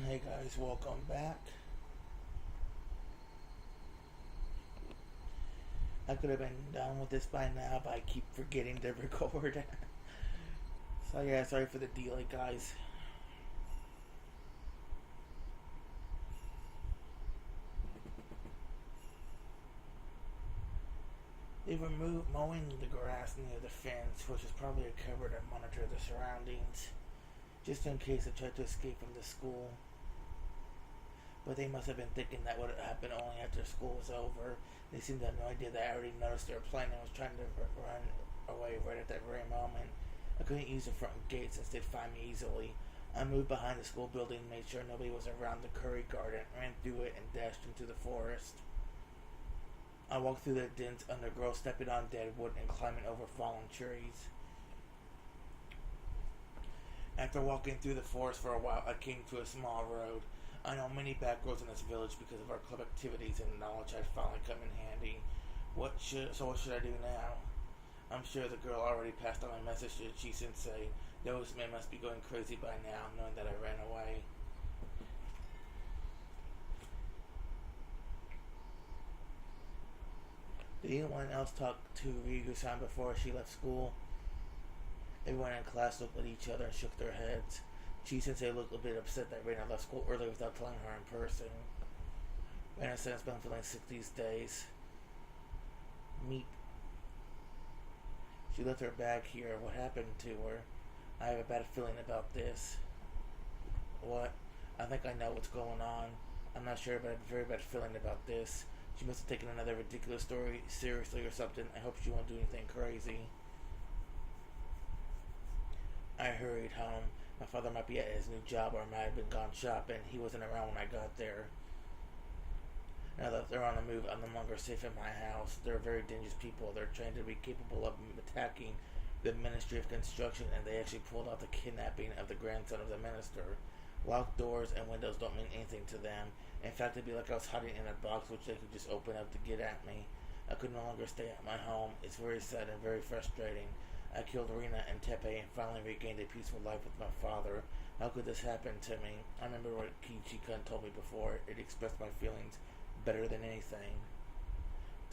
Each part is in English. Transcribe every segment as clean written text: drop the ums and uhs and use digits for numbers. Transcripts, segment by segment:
Hey guys, welcome back. I could have been done with this by now, but I keep forgetting to record. So yeah, sorry for the delay, guys. They removed mowing the grass near the fence, which is probably a cover to monitor the surroundings, just in case I tried to escape from the school. But they must have been thinking that would happen only after school was over. They seemed to have no idea that I already noticed their plan and was trying to run away right at that very moment. I couldn't use the front gate since they'd find me easily. I moved behind the school building, made sure nobody was around the curry garden, ran through it, and dashed into the forest. I walked through the dense undergrowth, stepping on dead wood and climbing over fallen trees. After walking through the forest for a while, I came to a small road. I know many back roads in this village because of our club activities, and the knowledge had finally come in handy. What should I do now? I'm sure the girl already passed on my message to Ch.6. Those men must be going crazy by now, knowing that I ran away. Did anyone else talk to Ryugu-san before she left school? Everyone in class looked at each other and shook their heads. Ch.6 looked a bit upset that Reina left school early without telling her in person. Reina said it's been feeling sick these days. Meep. She left her bag here. What happened to her? I have a bad feeling about this. What? I think I know what's going on. I'm not sure, but I have a very bad feeling about this. She must have taken another ridiculous story seriously or something. I hope she won't do anything crazy. I hurried home. My father might be at his new job or might have been gone shopping. He wasn't around when I got there. Now that they're on the move, I'm no longer safe in my house. They're very dangerous people. They're trained to be capable of attacking the Ministry of Construction, and they actually pulled off the kidnapping of the grandson of the minister. Locked doors and windows don't mean anything to them. In fact, it'd be like I was hiding in a box which they could just open up to get at me. I could no longer stay at my home. It's very sad and very frustrating. I killed Rina and Tepe and finally regained a peaceful life with my father. How could this happen to me? I remember what Kiichi-kun told me before. It expressed my feelings better than anything.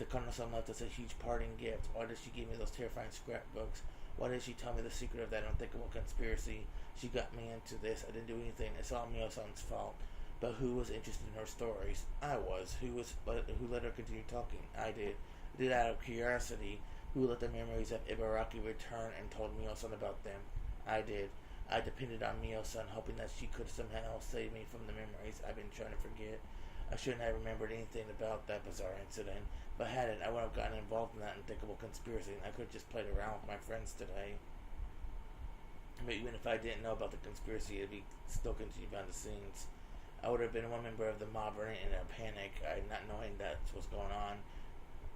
Takano-san left us a huge parting gift. Why did she give me those terrifying scrapbooks? Why did she tell me the secret of that unthinkable conspiracy? She got me into this. I didn't do anything. It's all Mio-san's fault. But who was interested in her stories? I was. Who let her continue talking? I did. I did out of curiosity. Who let the memories of Ibaraki return and told Mio-san about them? I did. I depended on Mio-san, hoping that she could somehow save me from the memories I've been trying to forget. I shouldn't have remembered anything about that bizarre incident. If I hadn't, I wouldn't have gotten involved in that unthinkable conspiracy, and I could have just played around with my friends today. But even if I didn't know about the conspiracy, it'd be still continued behind the scenes. I would have been one member of the mob running in a panic, not knowing that's what's going on.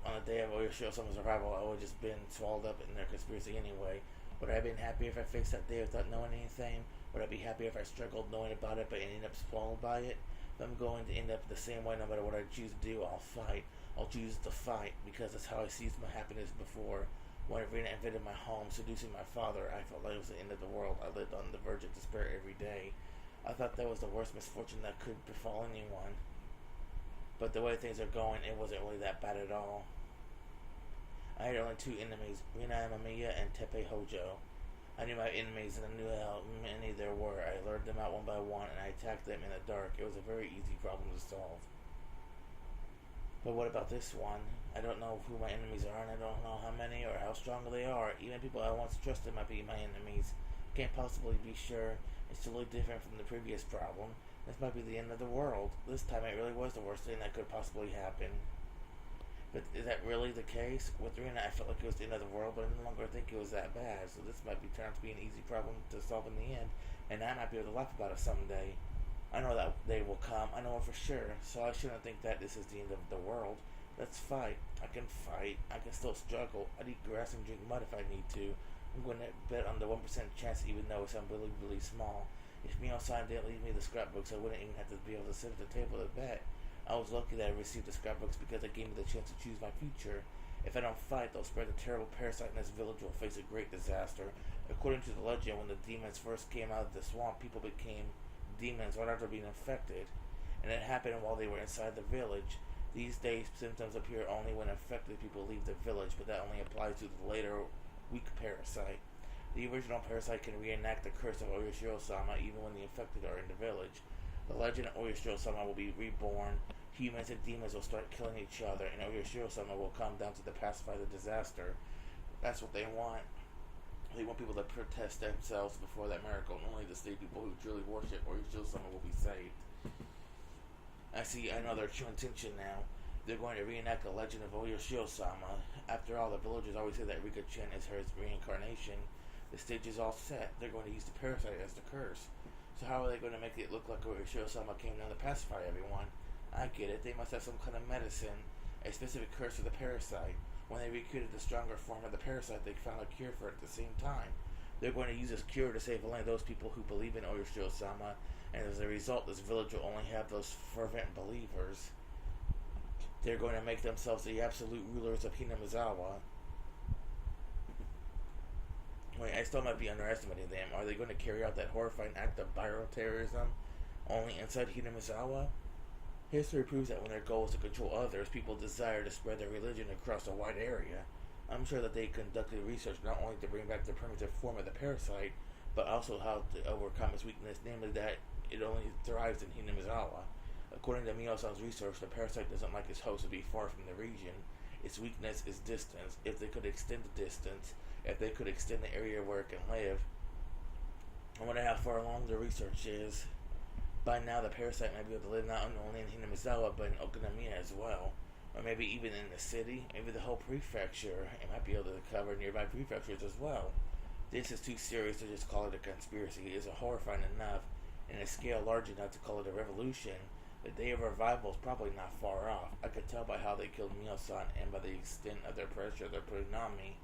On the day of Oyoshiro's arrival, I would have just been swallowed up in their conspiracy anyway. Would I have been happy if I faced that day without knowing anything? Would I be happy if I struggled knowing about it but ended up swallowed by it? If I'm going to end up the same way no matter what I choose to do, I'll fight. I'll choose to fight because that's how I seized my happiness before. When Rina invaded my home, seducing my father, I felt like it was the end of the world. I lived on the verge of despair every day. I thought that was the worst misfortune that could befall anyone. But the way things are going, it wasn't really that bad at all. I had only two enemies, Rina Amamiya and Tepe Hojo. I knew my enemies and I knew how many there were. I lured them out one by one and I attacked them in the dark. It was a very easy problem to solve. But what about this one? I don't know who my enemies are and I don't know how many or how strong they are. Even people I once trusted might be my enemies. I can't possibly be sure. It's totally different from the previous problem. This might be the end of the world. This time it really was the worst thing that could possibly happen. But is that really the case? With Rina, I felt like it was the end of the world, but I no longer think it was that bad. So this might be turned out to be an easy problem to solve in the end, and I might be able to laugh about it someday. I know that day will come. I know it for sure. So I shouldn't think that this is the end of the world. Let's fight. I can fight. I can still struggle. I'd eat grass and drink mud if I need to. I'm going to bet on the 1% chance, even though it's unbelievably small. If Mio-san didn't leave me the scrapbooks, I wouldn't even have to be able to sit at the table to bet. I was lucky that I received the scrapbooks because they gave me the chance to choose my future. If I don't fight, they'll spread the terrible parasite in this village will face a great disaster. According to the legend, when the demons first came out of the swamp, people became demons right after being infected, and it happened while they were inside the village. These days, symptoms appear only when infected people leave the village, but that only applies to the later weak parasite. The original parasite can reenact the curse of Oyashiro-sama even when the infected are in the village. The legend of Oyashiro-sama will be reborn. Humans and demons will start killing each other, and Oyashiro-sama will come down to pacify the disaster. That's what they want. They want people to protest themselves before that miracle, and only the state people who truly worship Oyashiro-sama will be saved. I know their true intention now. They're going to reenact the legend of Oyashiro-sama. After all, the villagers always say that Rika-chan is her reincarnation. The stage is all set. They're going to use the parasite as the curse. So how are they going to make it look like Oyashiro-sama came down to pacify everyone? I get it. They must have some kind of medicine, a specific curse for the parasite. When they recreated the stronger form of the parasite, they found a cure for it at the same time. They're going to use this cure to save only those people who believe in Oyashiro-sama, and as a result, this village will only have those fervent believers. They're going to make themselves the absolute rulers of Hinamizawa. Wait, I still might be underestimating them. Are they going to carry out that horrifying act of bioterrorism only inside Hinamizawa? History proves that when their goal is to control others, people desire to spread their religion across a wide area. I'm sure that they conducted research not only to bring back the primitive form of the parasite, but also how to overcome its weakness, namely that it only thrives in Hinamizawa. According to Mio-san's research, the parasite doesn't like its host to be far from the region. Its weakness is distance. If they could extend the distance, if they could extend the area where it can live, I wonder how far along the research is. By now, the parasite might be able to live not only in Hinamizawa, but in Okinamiya as well. Or maybe even in the city, maybe the whole prefecture. It might be able to cover nearby prefectures as well. This is too serious to just call it a conspiracy. It is horrifying enough, and a scale large enough to call it a revolution. The day of revival is probably not far off. I could tell by how they killed Mio-san and by the extent of their pressure they're putting on me.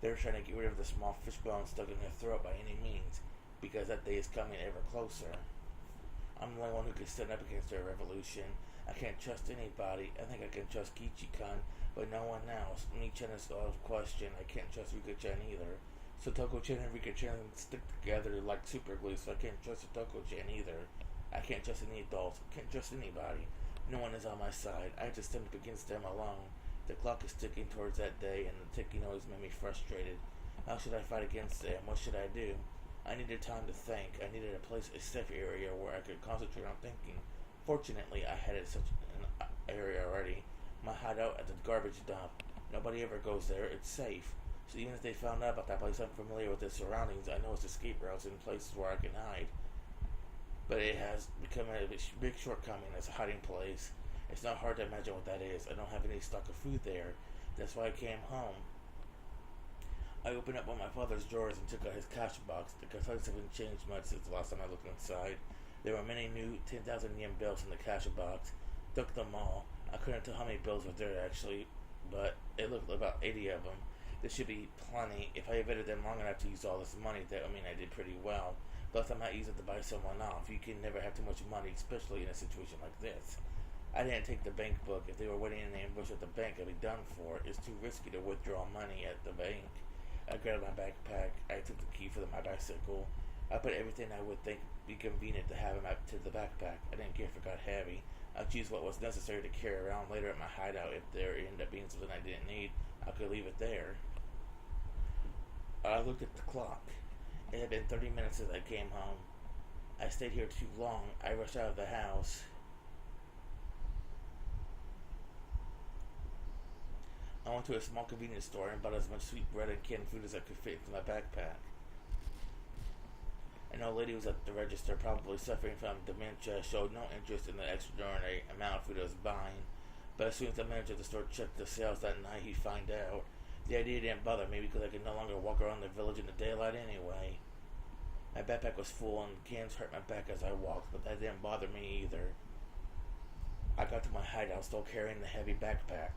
They're trying to get rid of the small fishbone stuck in their throat by any means, because that day is coming ever closer. I'm the only one who can stand up against their revolution. I can't trust anybody. I think I can trust Kichi-kun, but no one else. Mi-chan is out of question. I can't trust Rika-chan either. Satoko-chan and Rika-chan stick together like super glue, so I can't trust Satoko-chan either. I can't trust any adults. I can't trust anybody. No one is on my side. I have to stand up against them alone. The clock is ticking towards that day, and the ticking always made me frustrated. How should I fight against them? What should I do? I needed time to think. I needed a safe area where I could concentrate on thinking. Fortunately, I had such an area already. My hideout at the garbage dump. Nobody ever goes there. It's safe. So even if they found out about that place, I'm familiar with its surroundings. I know its escape routes and places where I can hide. But it has become a big shortcoming as a hiding place. It's not hard to imagine what that is. I don't have any stock of food there. That's why I came home. I opened up one of my father's drawers and took out his cash box. The contents haven't changed much since the last time I looked inside. There were many new 10,000 yen bills in the cash box. Took them all. I couldn't tell how many bills were there actually, but it looked about 80 of them. There should be plenty. If I evaded them long enough to use all this money, that would mean I did pretty well. Plus, I might use it to buy someone off. You can never have too much money, especially in a situation like this. I didn't take the bank book. If they were waiting in the ambush at the bank, I'd be done for. It's too risky to withdraw money at the bank. I grabbed my backpack. I took the key for my bicycle. I put everything I would think be convenient to have in the backpack. I didn't care if it got heavy. I'd choose what was necessary to carry around later at my hideout. If there ended up being something I didn't need, I could leave it there. I looked at the clock. It had been 30 minutes since I came home. I stayed here too long. I rushed out of the house. I went to a small convenience store and bought as much sweet bread and canned food as I could fit into my backpack. An old lady who was at the register, probably suffering from dementia, showed no interest in the extraordinary amount of food I was buying. But as soon as the manager of the store checked the sales that night, he'd find out. The idea didn't bother me because I could no longer walk around the village in the daylight anyway. My backpack was full and cans hurt my back as I walked, but that didn't bother me either. I got to my hideout still carrying the heavy backpack.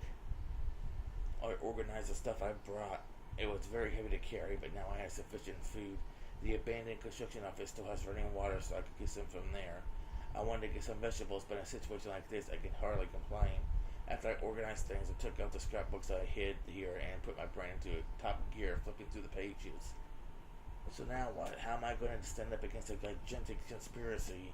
I organized the stuff I brought. It was very heavy to carry, but now I had sufficient food. The abandoned construction office still has running water, so I could get some from there. I wanted to get some vegetables, but in a situation like this, I can hardly complain. After I organized things, I took out the scrapbooks I hid here and put my brain into top gear, flipping through the pages. So now what? How am I going to stand up against a gigantic conspiracy?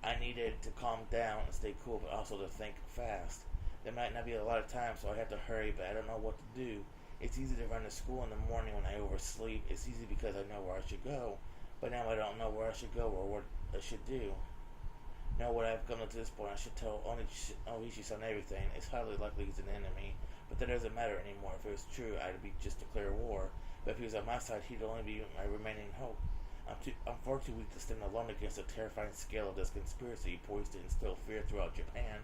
I needed to calm down and stay cool, but also to think fast. There might not be a lot of time, so I have to hurry, but I don't know what to do. It's easy to run to school in the morning when I oversleep. It's easy because I know where I should go, but now I don't know where I should go or what I should do. Now what I've come to this point, I should tell Oishi-san everything. It's highly likely he's an enemy, but that doesn't matter anymore. If it was true, I'd be just declare war. But if he was on my side, he'd only be my remaining hope. I'm far too weak to stand alone against the terrifying scale of this conspiracy poised to instill fear throughout Japan.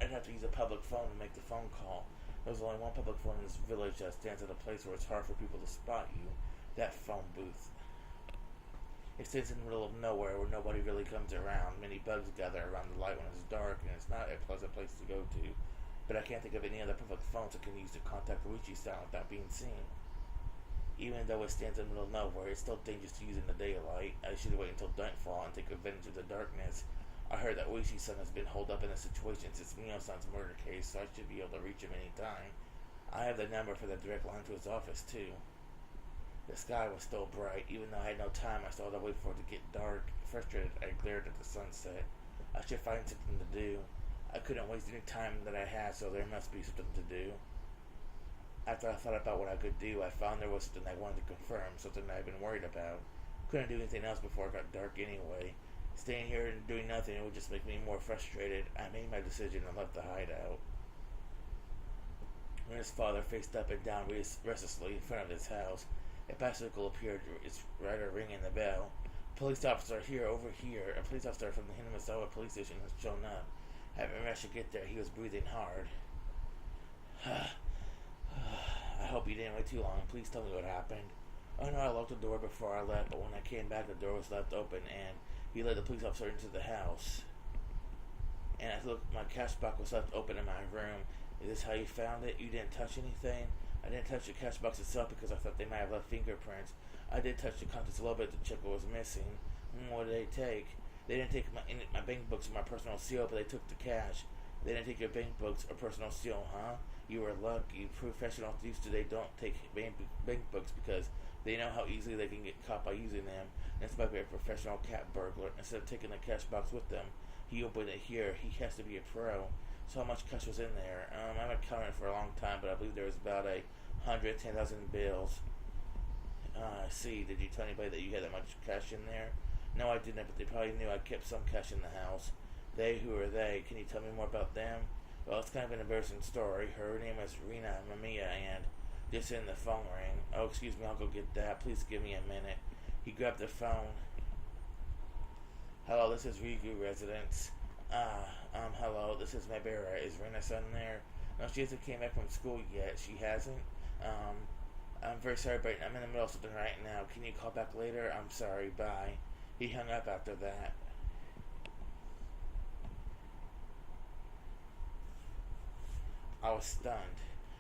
I'd have to use a public phone to make the phone call. There's only one public phone in this village that stands at a place where it's hard for people to spot you. That phone booth. It stands in the middle of nowhere where nobody really comes around. Many bugs gather around the light when it's dark, and it's not a pleasant place to go to. But I can't think of any other public phones I can use to contact Oishi-san without being seen. Even though it stands in the middle of nowhere, it's still dangerous to use in the daylight. I should wait until nightfall and take advantage of the darkness. I heard that Oishi-san has been holed up in a situation since Mio-san's murder case, so I should be able to reach him any time. I have the number for the direct line to his office, too. The sky was still bright. Even though I had no time, I still had to wait for it to get dark. Frustrated, I glared at the sunset. I should find something to do. I couldn't waste any time that I had, so there must be something to do. After I thought about what I could do, I found there was something I wanted to confirm, something I've been worried about. Couldn't do anything else before it got dark anyway. Staying here and doing nothing would just make me more frustrated. I made my decision and left the hideout. When his father faced up and down restlessly in front of his house, a bicycle appeared, its rider ringing the bell. Police officer here, over here. A police officer from the Hinamisawa police station has shown up. Having rushed to get there, he was breathing hard. I hope you didn't wait too long. Please tell me what happened. Oh no, I locked the door before I left, but when I came back, the door was left open, and he led the police officer into the house. And I looked, my cash box was left open in my room. Is this how you found it? You didn't touch anything? I didn't touch the cash box itself because I thought they might have left fingerprints. I did touch the contents a little bit to check what was missing. What did they take? They didn't take my bank books or my personal seal, but they took the cash. They didn't take your bank books or personal seal, huh? You were lucky. Professional thieves today don't take bank books because they know how easily they can get caught by using them. That's why they're a professional cat burglar. Instead of taking the cash box with them, he opened it here. He has to be a pro. So how much cash was in there? I haven't counted for a long time, but I believe there was about 110,000 bills. I see. Did you tell anybody that you had that much cash in there? No, I didn't, but they probably knew I kept some cash in the house. They, who are they? Can you tell me more about them? Well, it's kind of an embarrassing story. Her name is Rina Mamiya, and just in the phone rang. Oh, excuse me, I'll go get that. Please give me a minute. He grabbed the phone. Hello, this is Ryugu Residence. Hello, this is Mabera. Is Rina-san there? No, she hasn't came back from school yet. She hasn't? I'm very sorry, but I'm in the middle of something right now. Can you call back later? I'm sorry, bye. He hung up after that. I was stunned.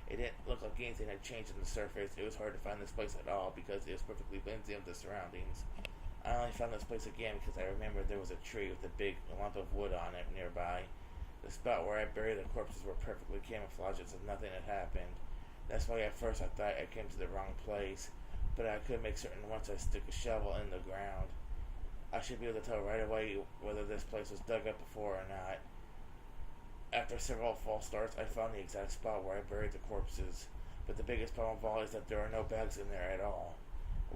It didn't look like anything had changed on the surface. It was hard to find this place at all because it was perfectly blended with the surroundings. I only found this place again because I remembered there was a tree with a big lump of wood on it nearby. The spot where I buried the corpses were perfectly camouflaged as if nothing had happened. That's why at first I thought I came to the wrong place, but I could make certain once I stick a shovel in the ground. I should be able to tell right away whether this place was dug up before or not. After several false starts, I found the exact spot where I buried the corpses, but the biggest problem of all is that there are no bags in there at all.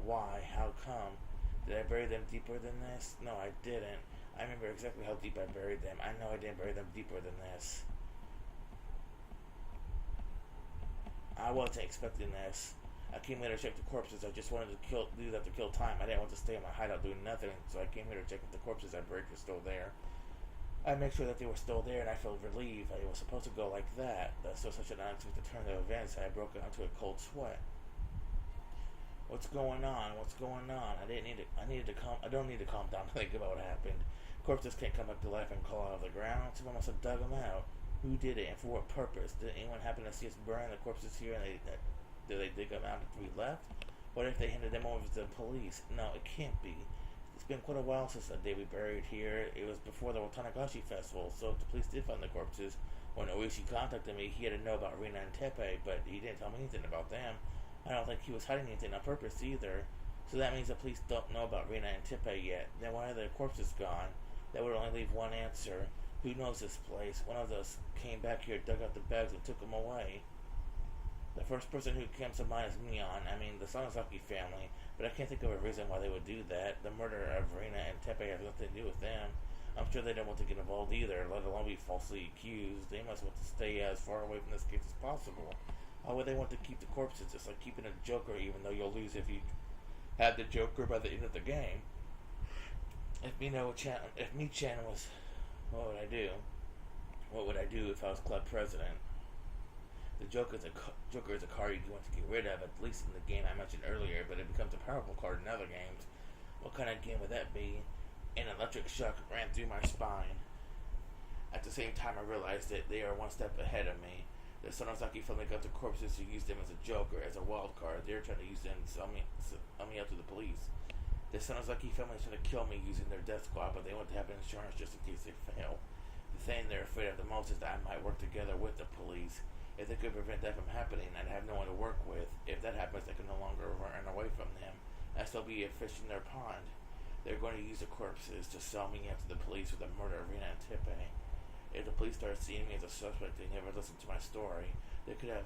Why? How come? Did I bury them deeper than this? No, I didn't. I remember exactly how deep I buried them. I know I didn't bury them deeper than this. I wasn't expecting this. I came here to check the corpses. I just wanted to do that to kill time. I didn't want to stay in my hideout doing nothing, so I came here to check if the corpses I buried were still there. I made sure that they were still there, and I felt relieved. I was supposed to go like that. That's so such an unexpected turn of events. I broke out into a cold sweat. What's going on? What's going on? I don't need to calm down to think about what happened. Corpses can't come back to life and crawl out of the ground. Someone must have dug them out. Who did it, and for what purpose? Did anyone happen to see us burn the corpses here, and did they dig them out after we left? What if they handed them over to the police? No, it can't be. It's been quite a while since the day we buried here. It was before the Higurashi festival, so if the police did find the corpses, when Oishi contacted me, he had to know about Rina and Teppei, but he didn't tell me anything about them. I don't think he was hiding anything on purpose either. So that means the police don't know about Rina and Teppei yet. Then why are their corpses gone? That would only leave one answer. Who knows this place? One of those came back here, dug out the bags, and took them away. The first person who comes to mind is Mion. I mean, the Sonozaki family, but I can't think of a reason why they would do that. The murder of Rina and Tepe has nothing to do with them. I'm sure they don't want to get involved either, let alone be falsely accused. They must want to stay as far away from this case as possible. Why would they want to keep the corpses? It's like keeping a Joker, even though you'll lose if you have the Joker by the end of the game. If Me-chan was, what would I do? What would I do if I was club president? The Joker is a card you want to get rid of, at least in the game I mentioned earlier, but it becomes a powerful card in other games. What kind of game would that be? An electric shock ran through my spine. At the same time, I realized that they are one step ahead of me. The Sonozaki family got the corpses to use them as a Joker, as a wild card. They were trying to use them to sell me out to the police. The Sonozaki family is trying to kill me using their death squad, but they want to have insurance just in case they fail. The thing they're afraid of the most is that I might work together with the police. If they could prevent that from happening, I'd have no one to work with. If that happens, I can no longer run away from them. I'd still be a fish in their pond. They're going to use the corpses to sell me out to the police for the murder of Rina and Tepe. If the police start seeing me as a suspect, they never listen to my story. They could have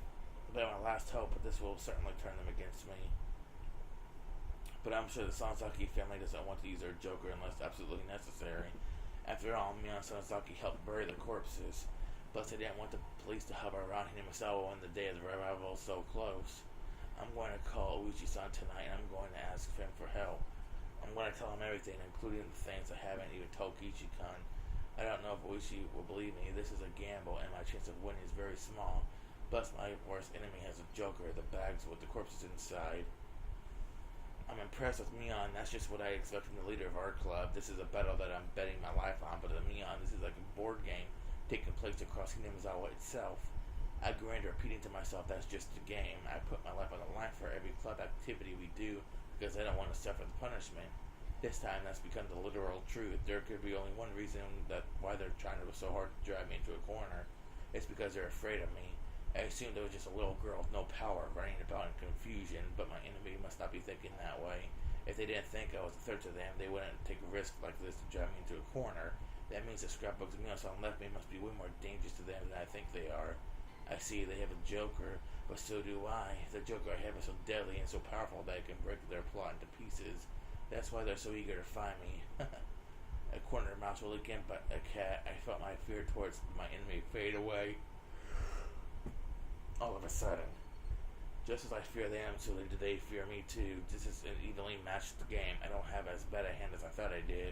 been my last hope, but this will certainly turn them against me. But I'm sure the Sonozaki family doesn't want to use their Joker unless absolutely necessary. After all, Mion Sonozaki helped bury the corpses. Plus, they didn't want the police to hover around Hinamisawa when the day of the revival was so close. I'm going to call Uchi-san tonight, and I'm going to ask him for help. I'm going to tell him everything, including the things I haven't even told Kichi-kun. I don't know if Uchi will believe me. This is a gamble, and my chance of winning is very small. Plus, my worst enemy has a Joker, the bags with the corpses inside. I'm impressed with Mion. That's just what I expect from the leader of our club. This is a battle that I'm betting my life on, but to Mion, this is like a board game taking place across Hinamizawa itself. I grinned, repeating to myself, that's just a game. I put my life on the line for every club activity we do because I don't want to suffer the punishment. This time, that's become the literal truth. There could be only one reason why they're trying to so hard to drive me into a corner. It's because they're afraid of me. I assumed I was just a little girl with no power running about in confusion, but my enemy must not be thinking that way. If they didn't think I was a threat to them, they wouldn't take a risk like this to drive me into a corner. That means the scrapbooks Mion-san left me must be way more dangerous to them than I think they are. I see they have a Joker, but so do I. The Joker I have is so deadly and so powerful that I can break their plot into pieces. That's why they're so eager to find me. A cornered mouse will again but a cat. I felt my fear towards my enemy fade away. All of a sudden. Just as I fear them, so do they fear me too. This is an evenly matched game. I don't have as bad a hand as I thought I did.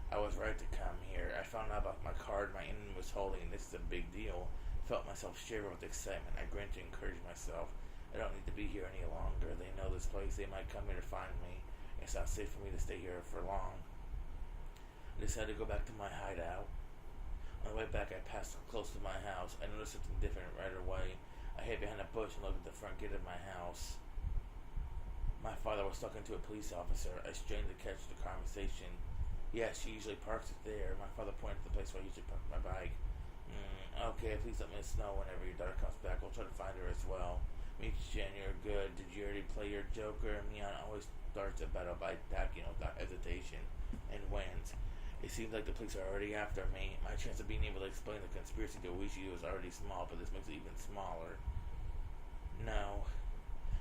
I was right to come here. I found out about my card my enemy was holding. This is a big deal. Felt myself shiver with excitement. I grinned to encourage myself. I don't need to be here any longer. They know this place. They might come here to find me. It's not safe for me to stay here for long. I decided to go back to my hideout. On the way back, I passed close to my house. I noticed something different right away. I hid behind a bush and looked at the front gate of my house. My father was talking to a police officer. I strained to catch the conversation. Yes, she usually parks it there. My father pointed to the place where I usually park my bike. Okay, please let me know whenever your daughter comes back. We'll try to find her as well. Michi-chan, you're good. Did you already play your Joker? Mion always starts a battle by attacking without hesitation and wins. It seems like the police are already after me. My chance of being able to explain the conspiracy to Uishi was already small, but this makes it even smaller. No.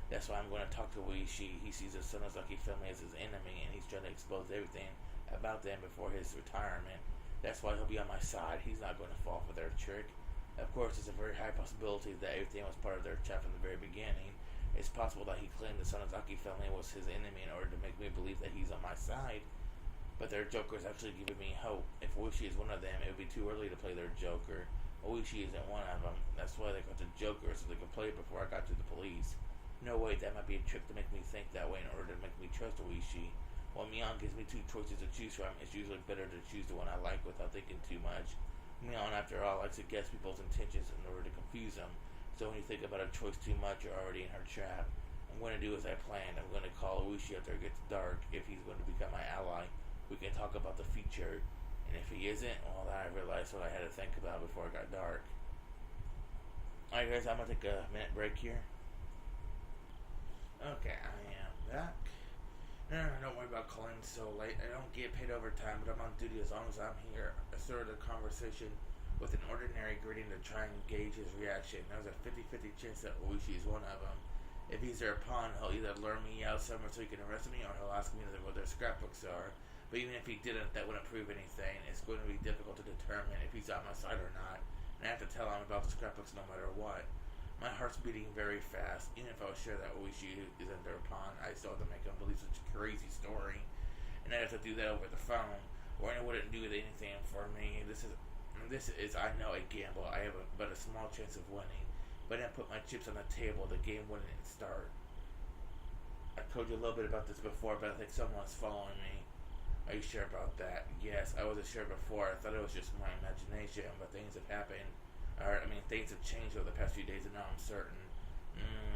That's why I'm going to talk to Uishi. He sees the Sonozaki family as his enemy, and he's trying to expose everything about them before his retirement. That's why he'll be on my side. He's not going to fall for their trick. Of course, there's a very high possibility that everything was part of their trap from the very beginning. It's possible that he claimed the Sonozaki family was his enemy in order to make me believe that he's on my side. But their Joker is actually giving me hope. If Uishi is one of them, it would be too early to play their Joker. Uishi isn't one of them. That's why they got the Joker, so they could play it before I got to the police. No, wait, that might be a trick to make me think that way in order to make me trust Uishi. When Mion gives me two choices to choose from, it's usually better to choose the one I like without thinking too much. Mion, after all, likes to guess people's intentions in order to confuse them. So when you think about a choice too much, you're already in her trap. I'm going to do as I planned. I'm going to call Uishi after it gets dark. If he's going to become my ally, we can talk about the future. And if he isn't, well, then I realized what I had to think about before it got dark. Alright guys, I'm going to take a minute break here. Okay, I am back. No, no, don't worry about calling so late. I don't get paid overtime, but I'm on duty as long as I'm here. I started a conversation with an ordinary greeting to try and gauge his reaction. There's a 50-50 chance that Oishi is one of them. If he's their pawn, he'll either lure me out somewhere so he can arrest me, or he'll ask me what their scrapbooks are. But even if he didn't, that wouldn't prove anything. It's going to be difficult to determine if he's on my side or not. And I have to tell him about the scrapbooks no matter what. My heart's beating very fast. Even if I was sure that Oishi isn't their pawn, I still have to make him believe such a crazy story. And I have to do that over the phone, or it wouldn't do anything for me. This is, I know, a gamble. I have but a small chance of winning. But I put my chips on the table, the game wouldn't start. I told you a little bit about this before, but I think someone's following me. Are you sure about that? Yes, I wasn't sure before. I thought it was just my imagination, but things have happened. Things have changed over the past few days, and now I'm certain.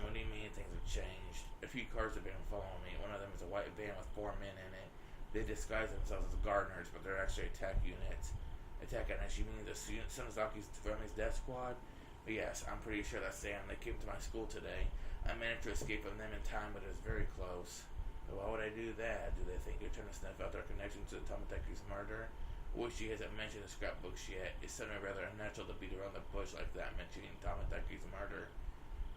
What do you mean things have changed? A few cars have been following me. One of them is a white van with 4 men in it. They disguise themselves as gardeners, but they're actually attack units. Attack units, you mean the Sonozaki's family's death squad? But yes, I'm pretty sure that's them. They came to my school today. I managed to escape from them in time, but it was very close. But why would I do that? Do they think you're trying to sniff out their connection to Tomoteki's murder? Oishi hasn't mentioned the scrapbooks yet. It's suddenly rather unnatural to beat around the bush like that, mentioning Tomoteki's murder.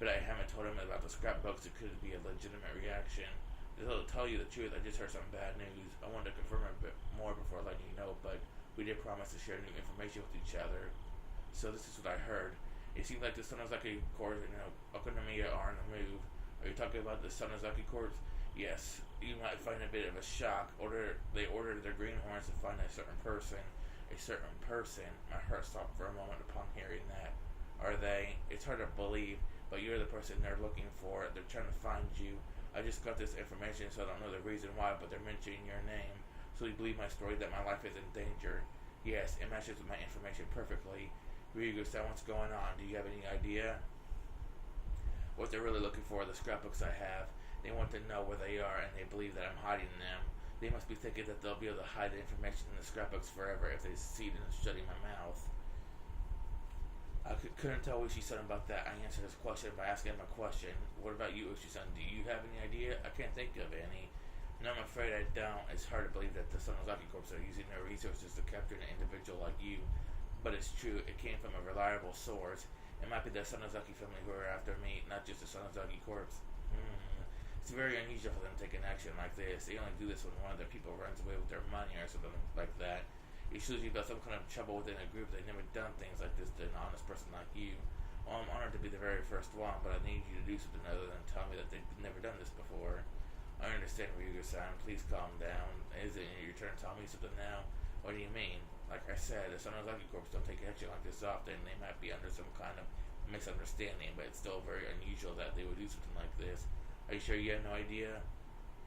But I haven't told him about the scrapbooks. It could be a legitimate reaction. To tell you the truth, I just heard some bad news. I wanted to confirm a bit more before letting you know, but we did promise to share new information with each other. So this is what I heard. It seems like the Sonozaki courts and Okonomiya are on the move. Are you talking about the Sonozaki courts? Yes. You might find a bit of a shock. They ordered their greenhorns to find a certain person. A certain person. My heart stopped for a moment upon hearing that. Are they? It's hard to believe, but you're the person they're looking for. They're trying to find you. I just got this information, so I don't know the reason why, but they're mentioning your name. So you believe my story that my life is in danger. Yes, it matches with my information perfectly. Ryugu-san, what's going on? Do you have any idea? What they're really looking for are the scrapbooks I have. They want to know where they are, and they believe that I'm hiding them. They must be thinking that they'll be able to hide the information in the scrapbooks forever if they succeed in shutting my mouth. I couldn't tell Uchi-san about that. I answered his question by asking him a question. What about you, Uchi-san? Do you have any idea? I can't think of any. No, I'm afraid I don't. It's hard to believe that the Sonozaki Corps are using their resources to capture an individual like you. But it's true, it came from a reliable source. It might be the Sonozaki family who are after me, not just the Sonozaki Corps. It's very unusual for them to take an action like this. They only do this when one of their people runs away with their money or something like that. It's usually about some kind of trouble within a group. They've never done things like this to an honest person like you. Well, I'm honored to be the very first one, but I need you to do something other than tell me that they've never done this before. I understand, Ryugu-san. Please calm down. Is it your turn to tell me something now? What do you mean? Like I said, the Sonozaki Corps don't take action like this often. They might be under some kind of misunderstanding, but it's still very unusual that they would do something like this. Are you sure you have no idea?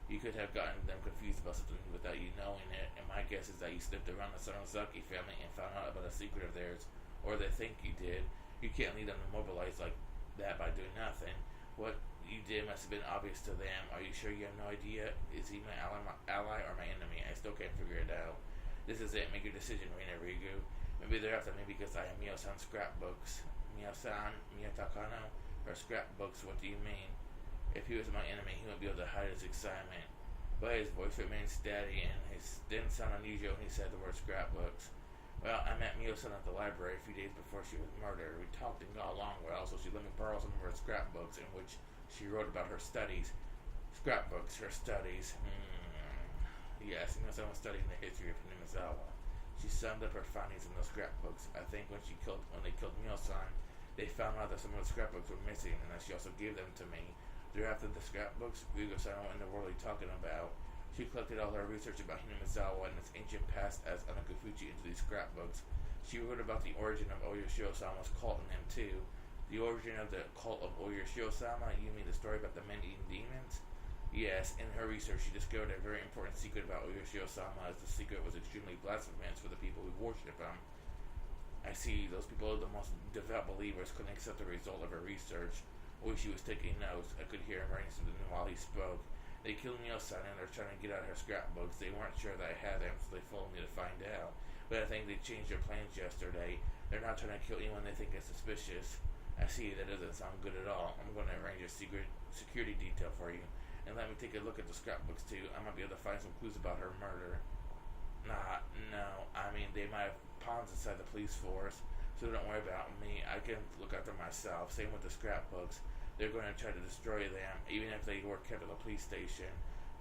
You could have gotten them confused about something without you knowing it, and my guess is that you sniffed around the Sonozaki family and found out about a secret of theirs, or they think you did. You can't lead them to mobilize like that by doing nothing. What you did must have been obvious to them. Are you sure you have no idea? Is he my ally or my enemy? I still can't figure it out. This is it. Make your decision, Reina Rigu. Maybe they're after me because I have Mio-san's scrapbooks. Mio-san, Miyatakano, or scrapbooks, what do you mean? If he was my enemy, he wouldn't be able to hide his excitement. But his voice remained steady, and his didn't sound unusual when he said the word scrapbooks. Well, I met Mio-san at the library a few days before she was murdered. We talked and got along well, so she let me borrow some of her scrapbooks in which she wrote about her studies. Scrapbooks, her studies. Yes, Mio-san was studying the history of Hinamizawa. She summed up her findings in those scrapbooks. I think when they killed Mio-san, they found out that some of the scrapbooks were missing, and that she also gave them to me. They're after the scrapbooks. Ryugu-san, what in the world are you talking about? She collected all her research about Hinamizawa and its ancient past as Anakufuchi into these scrapbooks. She wrote about the origin of Oyoshiro-sama's cult in them too. The origin of the cult of Oyoshiro-sama? You mean the story about the men-eating demons? Yes, in her research she discovered a very important secret about Oyoshiro-sama, as the secret was extremely blasphemous for the people who worship him. I see, those people are the most devout believers couldn't accept the result of her research. Oishi was taking notes. I could hear him writing something while he spoke. They killed Mio-san and they're trying to get out her scrapbooks. They weren't sure that I had them, so they followed me to find out. But I think they changed their plans yesterday. They're not trying to kill anyone they think is suspicious. I see, that doesn't sound good at all. I'm going to arrange a secret security detail for you. and let me take a look at the scrapbooks too. I might be able to find some clues about her murder. Nah, no. I mean, they might have pawns inside the police force, so don't worry about me. I can look after myself. Same with the scrapbooks. They're going to try to destroy them, even if they were kept at the police station.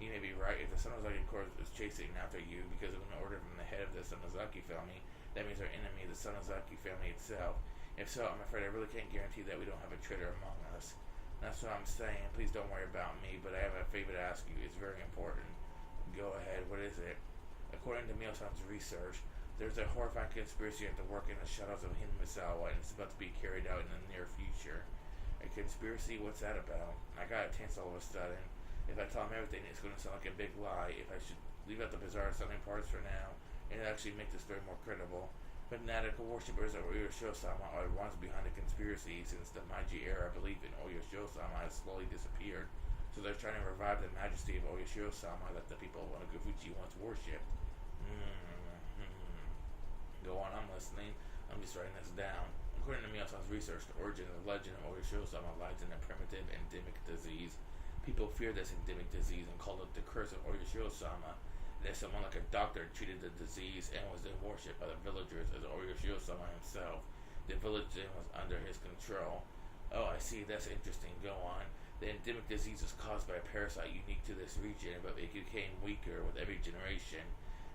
You may be right. If the Sonozaki court is chasing after you because of an order from the head of the Sonozaki family, that means our enemy, the Sonozaki family itself. If so, I'm afraid I really can't guarantee that we don't have a traitor among us. That's what I'm saying. Please don't worry about me, but I have a favor to ask you. It's very important. Go ahead. What is it? According to Mio-san's research, there's a horrifying conspiracy at the work in the shadows of Hinamizawa, and it's about to be carried out in the near future. A conspiracy? What's that about? I got tense all of a sudden. If I tell him everything, it's going to sound like a big lie. If I should leave out the bizarre sounding parts for now, and actually make the story more credible. Fanatical worshippers of Oyashiro-sama are the ones behind the conspiracy. Since the Meiji era, belief in Oyashiro-sama has slowly disappeared. So they're trying to revive the majesty of Oyashiro-sama that the people of Wanagufuchi once worshipped. Go on, I'm listening. I'm just writing this down. According to Mio-san's research, the origin of the legend of Oyashiro-sama lies in a primitive endemic disease. People fear this endemic disease and called it the curse of Oyashiro-sama. That someone like a doctor treated the disease and was then worshipped by the villagers as Oyashiro-sama himself. The village then was under his control. Oh, I see. That's interesting. Go on. The endemic disease was caused by a parasite unique to this region, but it became weaker with every generation.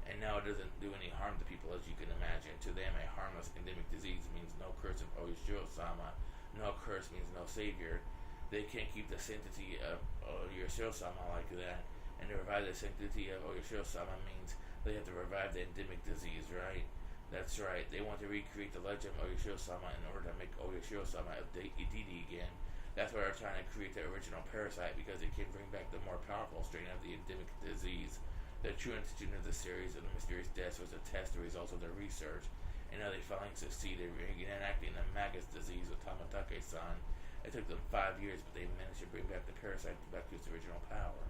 And now it doesn't do any harm to people, as you can imagine. To them, a harmless endemic disease means no curse of Oyashiro-sama. No curse means no savior. They can't keep the sanctity of Oyashiro-sama like that. And to revive the sanctity of Oyashiro-sama means they have to revive the endemic disease, right? That's right. They want to recreate the legend of Oyashiro-sama in order to make Oyashiro-sama a deity again. That's why they're trying to create the original parasite, because it can bring back the more powerful strain of the endemic disease. The true intention of the series of the mysterious deaths was to test the results of their research, and now they finally succeeded in reenacting the Magus disease with Tamatake-san. It took them 5 years, but they managed to bring back the parasite back to its original power.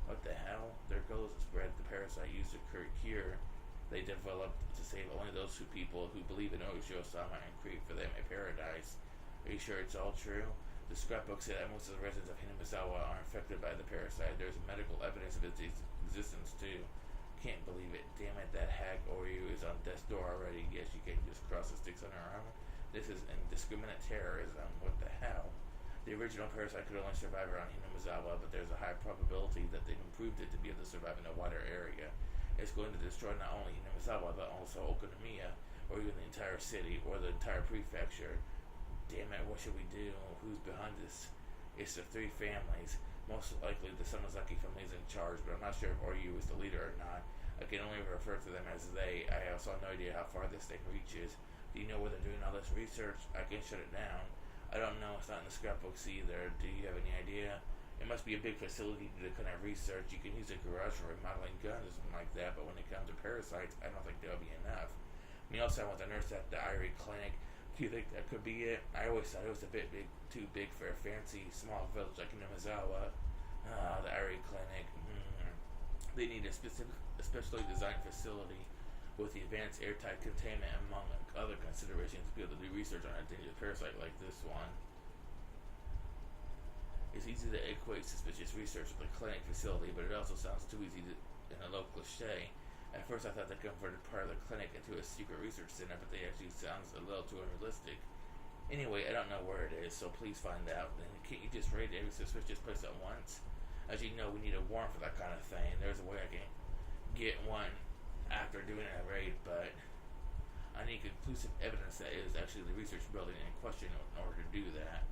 What the hell? Their goal is to spread the parasite used to cure they developed to save only those people who believe in Oyashiro-sama and create for them a paradise. Are you sure it's all true? The scrapbook said that most of the residents of Hinamizawa are infected by the parasite. There's medical evidence of its existence too. Can't believe it. Damn it, that hag Oryu is on death's door already. Guess you can't just cross the sticks on her arm. This is indiscriminate terrorism. What the hell? The original parasite could only survive around Hinamizawa, but there's a high probability that they've improved it to be able to survive in a wider area. It's going to destroy not only Hinamizawa, but also Okonomiya, or even the entire city, or the entire prefecture. Damn it, what should we do? Who's behind this? It's the three families. Most likely the Sonozaki family is in charge, but I'm not sure if Oryu is the leader or not. I can only refer to them as they. I also have no idea how far this thing reaches. Do you know where they're doing all this research? I can shut it down. I don't know. It's not in the scrapbooks either. Do you have any idea? It must be a big facility to do the kind of research. You can use a garage for remodeling guns or something like that, but when it comes to parasites, I don't think there'll be enough. Mio-san was a nurse at the Irie Clinic. Do you think that could be it? I always thought it was a bit too big for a fancy small village like Hinamizawa. The Irie Clinic. They need a specially designed facility with the advanced airtight containment among other considerations to be able to do research on a dangerous parasite like this one. It's easy to equate suspicious research with a clinic facility, but it also sounds too easy in a low cliche. At first I thought they converted part of the clinic into a secret research center, but they actually sounds a little too unrealistic. Anyway, I don't know where it is, so please find out. Then can't you just raid every suspicious place at once? As you know, we need a warrant for that kind of thing. There's a way I can get one after doing a raid, but I need conclusive evidence that it is actually the research building in question in order to do that.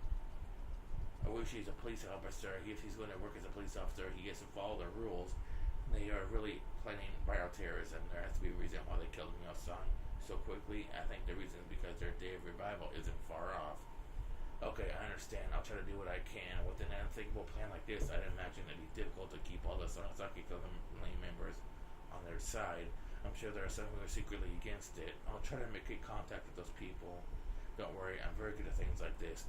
I wish he's a police officer. If he's going to work as a police officer, he gets to follow the rules. They are really planning bioterrorism. There has to be a reason why they killed Mio-san so quickly. I think the reason is because their day of revival isn't far off. Okay, I understand. I'll try to do what I can. With an unthinkable plan like this, I'd imagine it'd be difficult to keep all the Sonozaki family members on their side. I'm sure there are some who are secretly against it. I'll try to make contact with those people. Don't worry, I'm very good at things like this.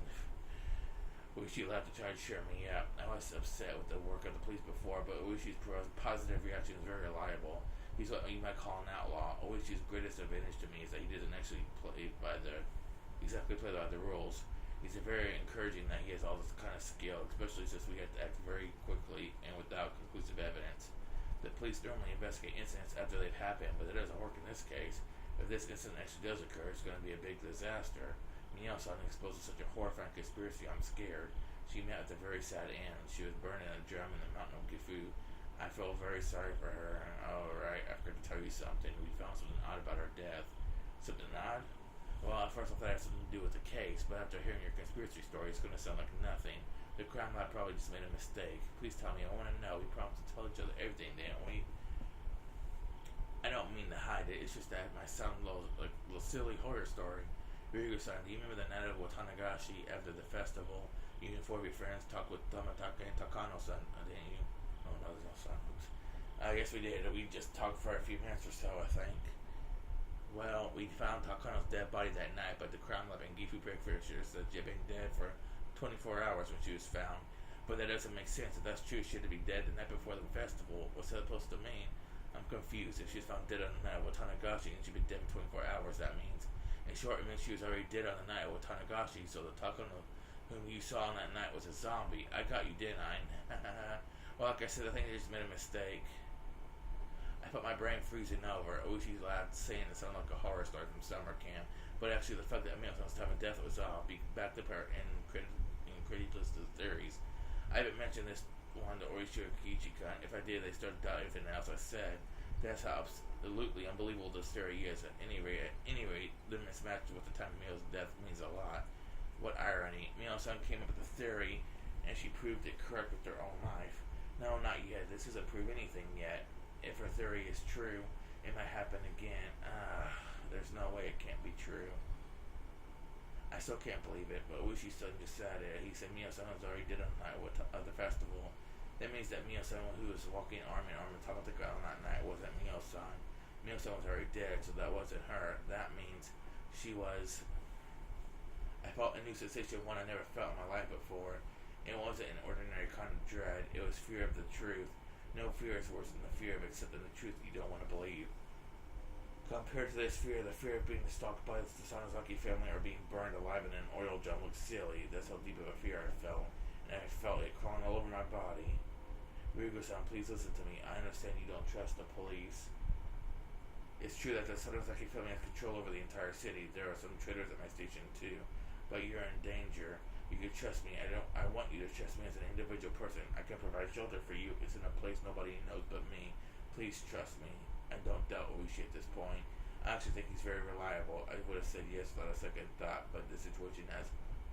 Ueshi will have to try to cheer me up. I was upset with the work of the police before, but Ueshi's positive reaction is very reliable. He's what you might call an outlaw. Ueshi's greatest advantage to me is that he doesn't actually play by the rules. He's very encouraging that he has all this kind of skill, especially since we have to act very quickly and without conclusive evidence. The police normally investigate incidents after they've happened, but it doesn't work in this case. If this incident actually does occur, it's going to be a big disaster. Miyao-san exposed to such a horrifying conspiracy, I'm scared. She met with a very sad end. She was burned in a drum in the mountain of Gifu. I feel very sorry for her. Alright, I forgot to tell you something. We found something odd about her death. Something odd? Well, at first I thought it had something to do with the case, but after hearing your conspiracy story, it's going to sound like nothing. The crime lab probably just made a mistake. Please tell me, I want to know. We promised to tell each other everything, didn't we? I don't mean to hide it, it's just that my sound like a little silly horror story. Ryugo-san, do you remember the night of Watanagashi after the festival? You and 4 of your friends talked with Tomataka and Takano-san, didn't you? Oh no, there's no sound. Oops. Yes, we did. We just talked for a few minutes or so, I think. Well, we found Takano's dead body that night, but the crime lab in Gifu Prefecture said she had been dead for 24 hours when she was found. But that doesn't make sense. If that's true, she had to be dead the night before the festival. What's that supposed to mean? I'm confused. If she was found dead on the night of Watanagashi and she'd been dead for 24 hours, that means. In short, it means she was already dead on the night of Watanagashi, so the Takano whom you saw on that night was a zombie. I got you, didn't I? Well, like I said, I think I just made a mistake. I felt my brain freezing over. Oishi's laughed, saying it sounded like a horror story from summer camp. But actually, the fact that Miyao-san's time of death was backed up her incredulous theories. I haven't mentioned this one to Oishi or Kiichi-kan. If I did, they started doubting everything else I said. That's how absolutely unbelievable this theory is. At any rate, the mismatch with the time of Mio's death means a lot. What irony. Mio-san came up with a theory, and she proved it correct with her own life. No, not yet. This doesn't prove anything yet. If her theory is true, it might happen again. There's no way it can't be true. I still can't believe it, but Oishi's son just said it. He said Mio-san was already dead on the night of the festival. That means that Mio-san, who was walking arm in arm with Tamataka on that night, wasn't Mio-san. Mio-san was already dead, so that wasn't her. That means she was... I felt a new sensation, one I never felt in my life before. It wasn't an ordinary kind of dread. It was fear of the truth. No fear is worse than the fear of accepting the truth you don't want to believe. Compared to this fear, the fear of being stalked by the Sanozaki family or being burned alive in an oil drum looks silly. That's how deep of a fear I felt. And I felt it crawling all over my body. Ryugo-san, please listen to me. I understand you don't trust the police. It's true that the Sanozaki family has control over the entire city. There are some traitors at my station too. But you're in danger. You can trust me. I want you to trust me as an individual person. I can provide shelter for you. It's in a place nobody knows but me. Please trust me. And don't doubt Oishi at this point. I actually think he's very reliable. I would have said yes without a second thought, but the situation has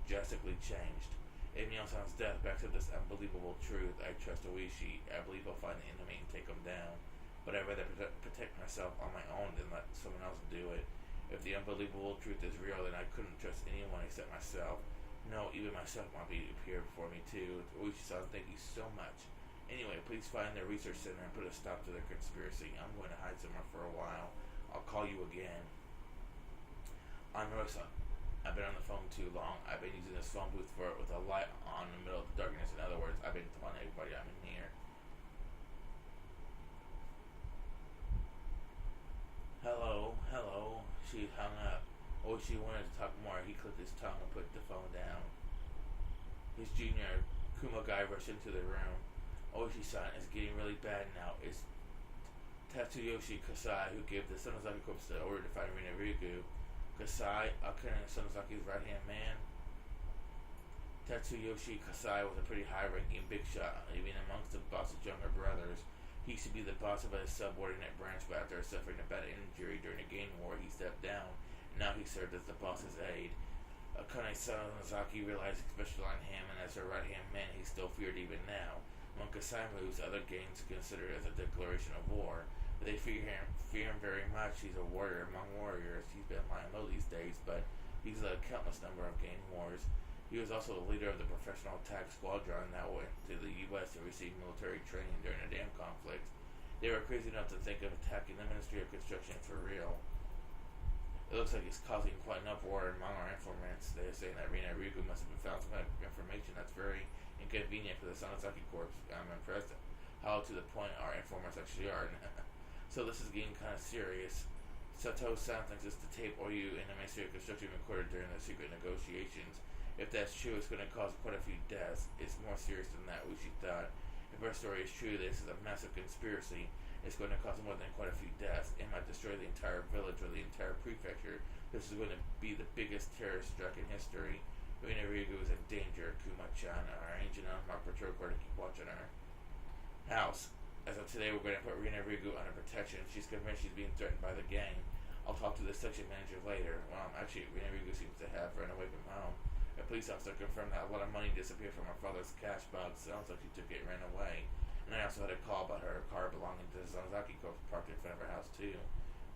drastically changed. In Mio-san's death backs up this unbelievable truth. I trust Oishi. I believe I'll find the enemy and take him down. But I'd rather protect myself on my own than let someone else do it. If the unbelievable truth is real, then I couldn't trust anyone except myself. No, even myself might be here before me too. Oishi-san, thank you so much. Anyway, please find their research center and put a stop to their conspiracy. I'm going to hide somewhere for a while. I'll call you again. Anrosa, I've been on the phone too long. I've been using this phone booth with a light on in the middle of the darkness. In other words, I've been telling everybody I'm in here. Hello. She hung up. Oishi wanted to talk more. He clicked his tongue and put the phone down. His junior, Kumagai, rushed into the room. Oishi-san, is getting really bad now. It's Tatsuyoshi Kasai who gave the Sanozaki Corps the order to find Rina Ryugu. Kasai, Akane Sanozaki's right-hand man. Tatsuyoshi Kasai was a pretty high-ranking big shot, even amongst the boss's younger brothers. He used to be the boss of a subordinate branch, but after suffering a bad injury during a gang war, he stepped down. Now he served as the boss's aide. Akane Sanozaki realized he specialized on him, and as her right-hand man, he still feared even now. When Kasai moves, other gangs consider it as a declaration of war. But they fear him very much. He's a warrior among warriors. He's been lying low these days, but he's led a countless number of gang wars. He was also the leader of the professional attack squadron that went to the U.S. to receive military training during the dam conflict. They were crazy enough to think of attacking the Ministry of Construction for real. It looks like it's causing quite an uproar among our informants. They are saying that Rina Ryugu must have been found some kind of information that's very inconvenient for the Sanozaki Corps. I'm impressed how to the point our informants actually are. So this is getting kind of serious. Sato-san thinks it's the tape Oyu and the Ministry of Construction recorded during the secret negotiations. If that's true, it's going to cause quite a few deaths. It's more serious than that, she thought. If our story is true, this is a massive conspiracy. It's going to cause more than quite a few deaths. It might destroy the entire village or the entire prefecture. This is going to be the biggest terrorist strike in history. Rina Rigu is in danger. Kuma-chan, our ancient unmarked patrol car to keep watching her house. As of today, we're going to put Rina Rigu under protection. She's convinced she's being threatened by the gang. I'll talk to the section manager later. Well, actually, Rina Rigu seems to have run away from home. A police officer confirmed that a lot of money disappeared from her father's cash box. Sounds like she took it and ran away. And I also had a call about her car belonging to the Zanzaki Corp parked in front of her house, too.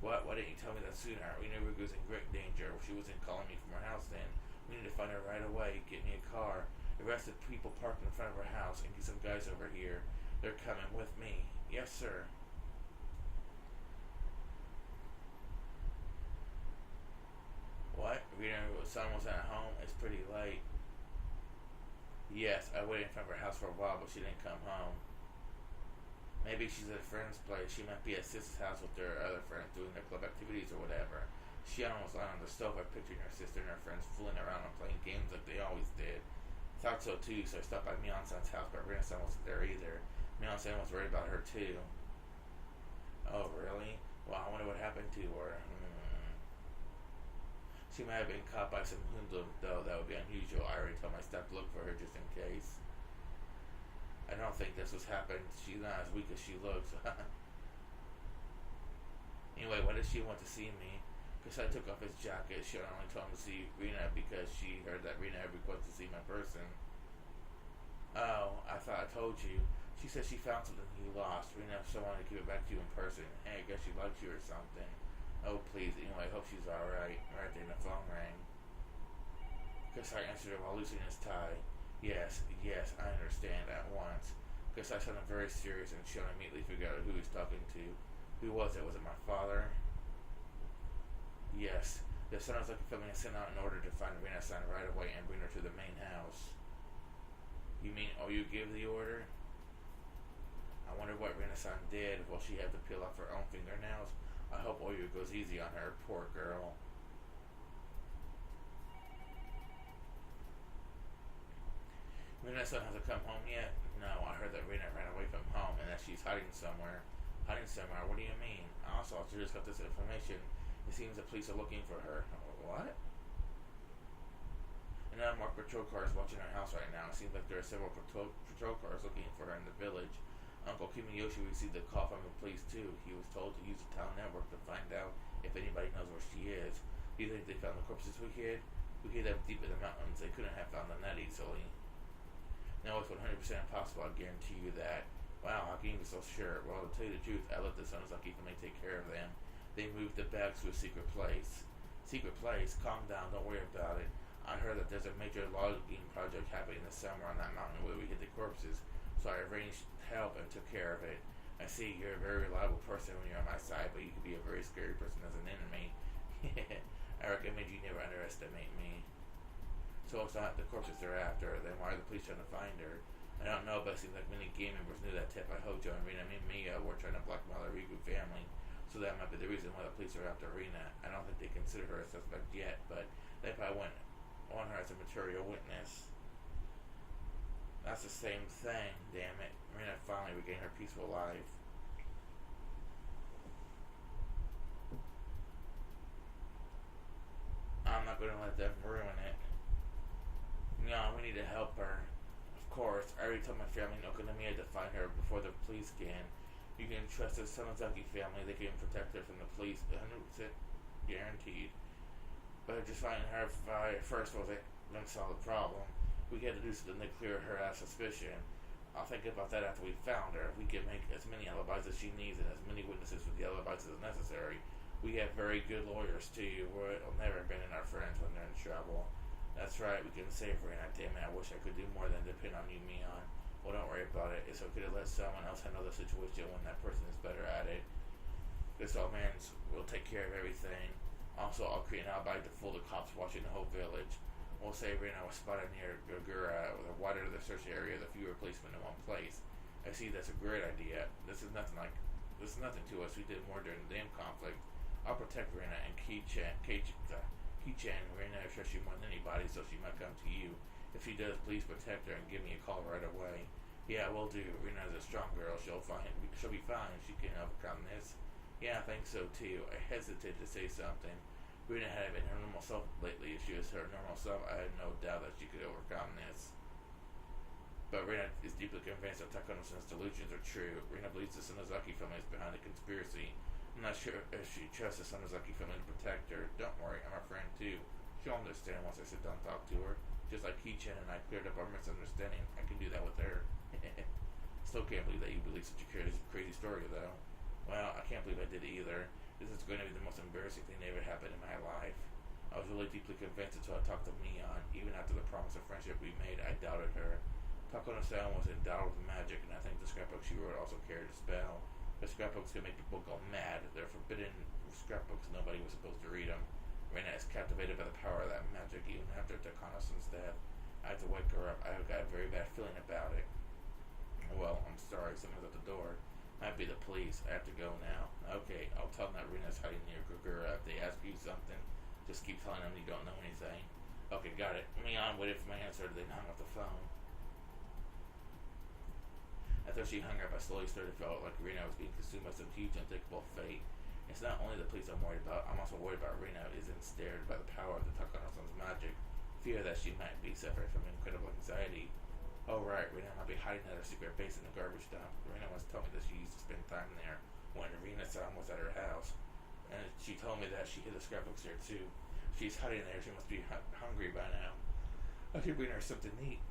What? Why didn't you tell me that sooner? Rina Rigu's in great danger. She wasn't calling me from her house then. We need to find her right away. Get me a car. Arrest the people parked in front of her house and get some guys over here. They're coming with me. Yes, sir. What? Rina Rigu's son wasn't at home? It's pretty late. Yes, I waited in front of her house for a while, but she didn't come home. Maybe she's at a friend's place. She might be at Sis's house with her other friends doing their club activities or whatever. She almost lying on the stove. I pictured her sister and her friends fooling around and playing games like they always did. Thought so too, so I stopped by Myeon-san's house, but Rina-san wasn't there either. Myeon-san was worried about her too. Oh, really? Well, I wonder what happened to her. She might have been caught by some hoodlum, though. That would be unusual. I already told my staff to look for her just in case. I don't think this was happened. She's not as weak as she looks. Anyway, why did she want to see me? Because I took off his jacket. She only told him to see Rina because she heard that Rina had requested to see my person. Oh, I thought I told you. She said she found something you lost. Rina so wanted to give it back to you in person. Hey, I guess she liked you or something. Oh, please. Anyway, I hope she's alright. Right then the phone rang. Kasai answered it while loosening his tie. Yes, I understand at once. Kasai sounded very serious, and Shion immediately figured out who he was talking to. Who was it? Was it my father? Yes. The son was looking for me and sent out an order to find Rina-san right away and bring her to the main house. You mean, you gave the order? I wonder what Rina-san did. Will she have to peel off her own fingernails? I hope Oyu goes easy on her, poor girl. Rina-san hasn't come home yet? No, I heard that Rina ran away from home and that she's hiding somewhere. Hiding somewhere? What do you mean? Also, I just got this information. It seems the police are looking for her. What? An unmarked patrol car is watching her house right now. It seems like there are several patrol cars looking for her in the village. Uncle Kimiyoshi received a call from the police too. He was told to use the town network to find out if anybody knows where she is. Do you think they found the corpses we hid? We hid them deep in the mountains. They couldn't have found them that easily. No, it's 100% impossible, I guarantee you that. Wow, how can you be so sure? Well, to tell you the truth, I let the Sonozaki family take care of them. They moved the bags to a secret place. Secret place? Calm down, don't worry about it. I heard that there's a major logging project happening this summer on that mountain where we hid the corpses, so I arranged help and took care of it. I see you're a very reliable person when you're on my side, but you could be a very scary person as an enemy. I recommend you never underestimate me. So it's not the corpses they're after, then why are the police trying to find her? I don't know, but it seems like many gang members knew that tip. I Hojo and Rina and Mia were trying to blackmail the Rigu family, so that might be the reason why the police are after Rina. I don't think they consider her a suspect yet, but they probably went on her as a material witness. That's the same thing, damn it. Rina finally regained her peaceful life. I'm not going to let them ruin it. No, we need to help her. Of course, I already told my family in Okonomiya to find her before the police can. You can trust the Sonozaki family. They can protect her from the police, 100% guaranteed. But just finding her first wasn't going to solve the problem. We had to do something to clear her out of suspicion. I'll think about that after we found her. We can make as many alibis as she needs and as many witnesses with the alibis as necessary. We have very good lawyers too. We'll never abandon our friends when they're in trouble. That's right, we can save Rina. Damn it, I wish I could do more than depend on you, Mion. Well, don't worry about it. It's okay to let someone else handle the situation when that person is better at it. This old man will take care of everything. Also, I'll create an alibi to fool the cops watching the whole village. We'll say Rina was spotted near Gogura. The wider the search area, the fewer policemen in one place. I see, that's a great idea. This is nothing to us. We did more during the dam conflict. I'll protect Rina and Key-chan, Rena trusts you more than anybody, so she might come to you. If she does, please protect her and give me a call right away. Yeah, will do. Rena's a strong girl. She'll be fine. She can overcome this. Yeah, I think so too. I hesitated to say something. Rena had been her normal self lately. If she was her normal self, I had no doubt that she could overcome this. But Rena is deeply convinced that Takano-san's delusions are true. Rena believes the Sonozaki family is behind the conspiracy. I'm not sure if she trusts the Sonozaki family to protect her. Don't worry, I'm her friend too. She'll understand once I sit down and talk to her. Just like Key-chan and I cleared up our misunderstanding, I can do that with her. Still can't believe that you believe such a crazy story, though. Well, I can't believe I did either. This is going to be the most embarrassing thing that ever happened in my life. I was really deeply convinced until I talked to Mion. Even after the promise of friendship we made, I doubted her. Takano-san was endowed with magic, and I think the scrapbooks she wrote also carried a spell. The scrapbooks can make people go mad. They're forbidden scrapbooks. Nobody was supposed to read them. Rena is captivated by the power of that magic even after Takano-san's death. I have to wake her up. I've got a very bad feeling about it. Well, I'm sorry. Someone's at the door. Might be the police. I have to go now. Okay, I'll tell them that Rena's hiding near Gogura. If they ask you something, just keep telling them you don't know anything. Okay, got it. Mion waited for my answer, then hung up the phone. After she hung up, I slowly started to feel like Rena was being consumed by some huge, unthinkable fate. It's not only the police I'm worried about, I'm also worried about Rena is ensnared by the power of the Takano-san's magic. Fear that she might be suffering from incredible anxiety. Oh right, Rena might be hiding at her secret base in the garbage dump. Rena once told me that she used to spend time there when Rena-san was at her house. And she told me that she hid the scrapbooks there too. She's hiding there, she must be hungry by now. I should bring her something to eat.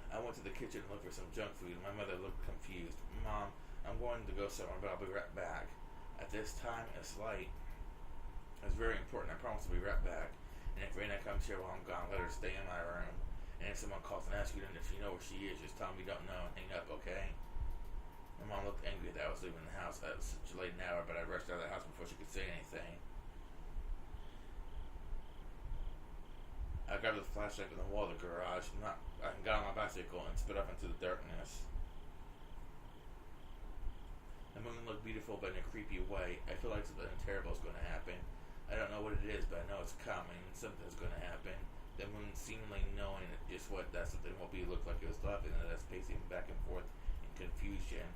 I went to the kitchen and looked for some junk food. My mother looked confused. Mom, I'm going to go somewhere, but I'll be right back. At this time, it's light. It's very important. I promise to be right back. And if Rena comes here while I'm gone, let her stay in my room. And if someone calls and asks you if you know where she is, just tell them you don't know and hang up, okay? My mom looked angry that I was leaving the house. It was such a late hour, but I rushed out of the house before she could say anything. I grabbed the flashlight from the wall of the garage. I got on my bicycle and sped off into the darkness. The moon looked beautiful, but in a creepy way. I feel like something terrible is going to happen. I don't know what it is, but I know it's coming. Something's going to happen. The moon, seemingly knowing just what that something will be, looked like it was laughing at us, pacing back and forth in confusion.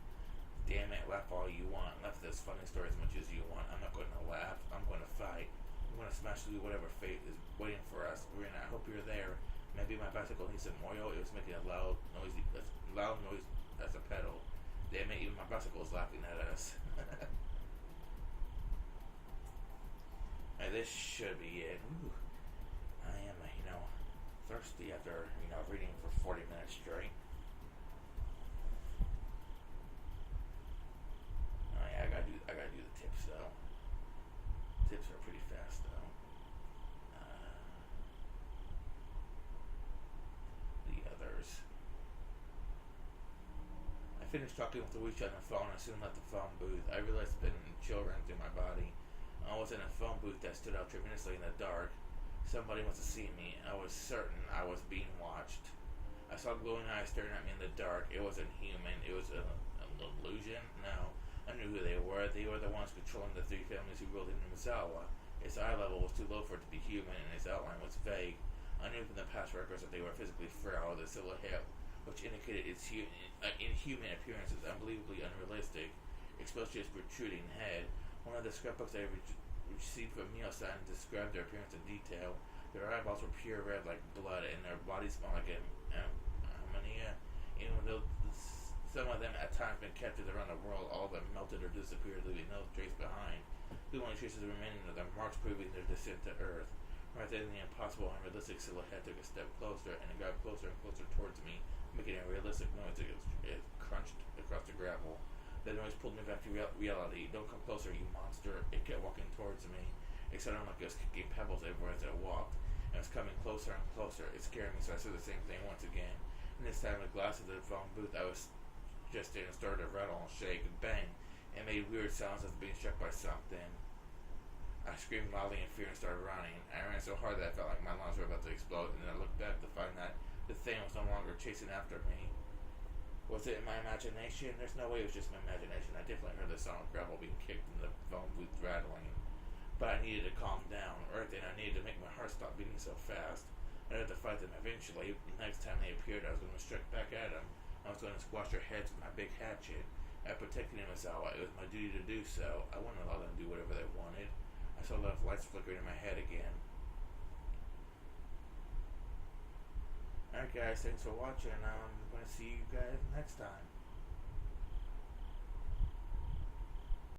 Damn it, laugh all you want. Laugh at this funny story as much as you want. I'm not going to laugh. I'm going to fight. I'm going to smash through whatever fate is waiting for us. Rena, I hope you're there. Maybe my bicycle needs some oil. It was making a loud noise as a pedal. Damn it, even my bicycle is laughing at us. Right, this should be it. Ooh. I am, thirsty after, reading for 40 minutes straight. Oh yeah, I gotta do the tips though. Tips are pretty fast though. The others. I finished talking with Luigi on the phone and soon left the phone booth. I realized a chill ran through my body. I was in a phone booth that stood out tremendously in the dark. Somebody must have seen me. I was certain I was being watched. I saw glowing eyes staring at me in the dark. It wasn't human. It was an illusion? No. I knew who they were. They were the ones controlling the three families who ruled in Misawa. Its eye level was too low for it to be human, and its outline was vague. I knew from the past records that they were physically frail. The silhouette, which indicated its inhuman appearance, is unbelievably unrealistic, especially its protruding head. One of the scrapbooks I received from Mio-san described their appearance in detail. Their eyeballs were pure red like blood, and their bodies smelled like ammonia. Even though some of them at times been captured around the world, all of them melted or disappeared, leaving no trace behind. The only traces remaining are their marks proving their descent to Earth. Right then, the impossible, unrealistic silhouette took a step closer, and it got closer and closer towards me, making a realistic noise as it crunched across the gravel. The noise pulled me back to reality. Don't come closer, you monster. It kept walking towards me. It sounded like it was kicking pebbles everywhere as it walked. It was coming closer and closer. It scared me, so I said the same thing once again. And this time, the glass of the phone booth I was just in started to rattle and shake. Bang! It made weird sounds as being struck by something. I screamed loudly in fear and started running. I ran so hard that I felt like my lungs were about to explode, and then I looked back to find that the thing was no longer chasing after me. Was it my imagination? There's no way it was just my imagination. I definitely heard the sound of gravel being kicked and the phone booth rattling. But I needed to calm down. Right then, fight them eventually. The next time they appeared, I was going to strike back at them. I was going to squash their heads with my big hatchet. I protected them as all. It was my duty to do so. I wouldn't allow them to do whatever they wanted. I saw a lot of lights flickering in my head again. Alright guys, thanks for watching. I'm going to see you guys next time.